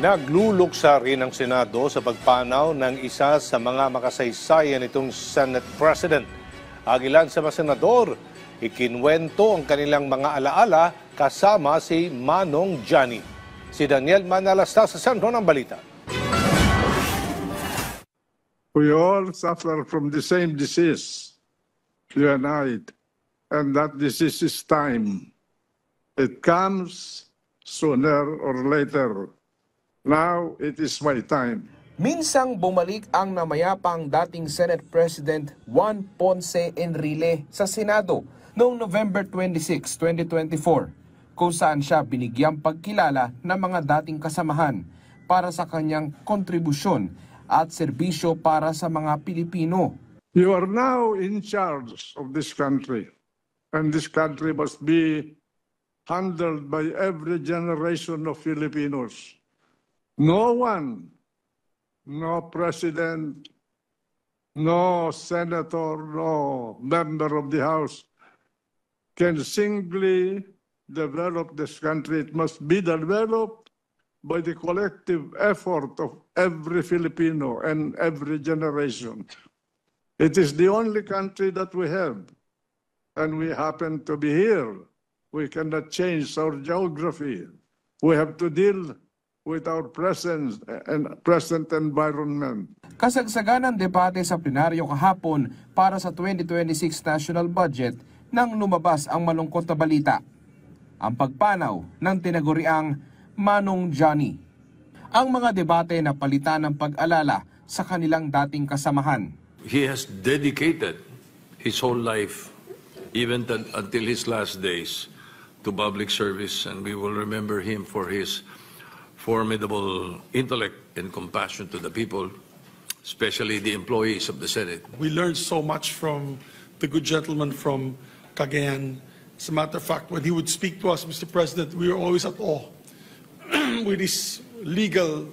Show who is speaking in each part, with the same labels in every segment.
Speaker 1: Nagluluksa rin ang Senado sa pagpanaw ng isa sa mga makasaysayan nitong Senate President. Ang ilan sa mga senador, ikinwento ang kanilang mga alaala kasama si Manong Johnny. Si Daniel Manalasta sa sentro ng balita.
Speaker 2: We all suffer from the same disease, you and I, and that disease is time. It comes sooner or later. Now it is my time.
Speaker 3: Minsang bumalik ang namayapang dating Senate President Juan Ponce Enrile sa Senado noong November 26, 2024, kung saan siya binigyang pagkilala ng mga dating kasamahan para sa kanyang kontribusyon at serbisyo para sa mga Pilipino.
Speaker 2: You are now in charge of this country, and this country must be handled by every generation of Filipinos. No one, no president, no senator, no member of the House can singly develop this country. It must be developed by the collective effort of every Filipino and every generation. It is the only country that we have, and we happen to be here. We cannot change our geography. We have to deal with our present environment.
Speaker 3: Kasagsagan ng debate sa plenaryo kahapon para sa 2026 national budget nang lumabas ang malungkot na balita. Ang pagpanaw ng tinaguriang Manong Johnny. Ang mga debate na palitan ng pag-alala sa kanilang dating kasamahan.
Speaker 4: He has dedicated his whole life, even until his last days, to public service, and we will remember him for his formidable intellect and compassion to the people, especially the employees of the Senate.
Speaker 5: We learned so much from the good gentleman from Cagayan. As a matter of fact, when he would speak to us, Mr. President, we were always at awe with his legal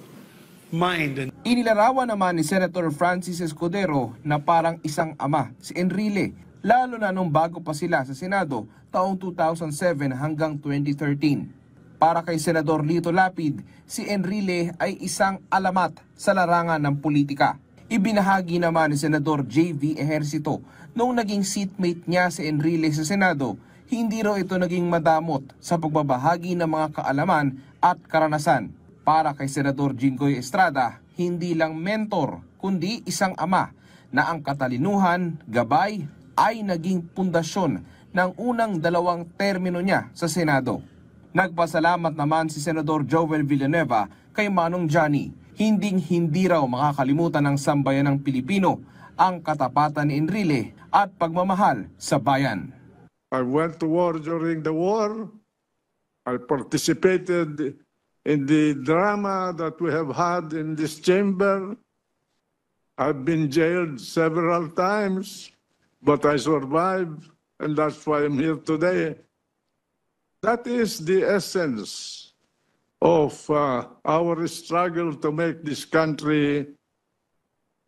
Speaker 5: mind.
Speaker 3: Inilarawan naman ni Senator Francis Escudero na parang isang ama si Enrile, lalo na nung bago pa sila sa Senado taong 2007 hanggang 2013. Para kay Senador Lito Lapid, si Enrile ay isang alamat sa larangan ng politika. Ibinahagi naman ni Senador J.V. Ejercito noong naging seatmate niya si Enrile sa Senado, hindi raw ito naging madamot sa pagbabahagi ng mga kaalaman at karanasan. Para kay Senador Jinggoy Estrada, hindi lang mentor kundi isang ama na ang katalinuhan, gabay ay naging pundasyon ng unang 2 termino niya sa Senado. Nagpasalamat naman si Senador Joel Villanueva kay Manong Johnny. Hindi raw makakalimutan ng sambayan ng Pilipino ang katapatan ni Enrile at pagmamahal sa bayan.
Speaker 2: I went to war during the war. I participated in the drama that we have had in this chamber. I've been jailed several times, but I survived, and that's why I'm here today. That is the essence of our struggle to make this country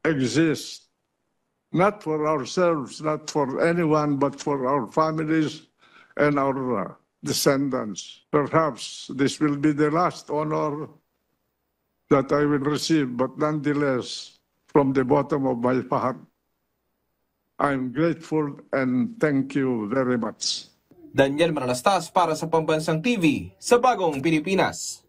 Speaker 2: exist. Not for ourselves, not for anyone, but for our families and our descendants. Perhaps this will be the last honor that I will receive, but nonetheless, from the bottom of my heart, I'm grateful and thank you very much.
Speaker 3: Daniel Manalastas para sa Pambansang TV sa Bagong Pilipinas.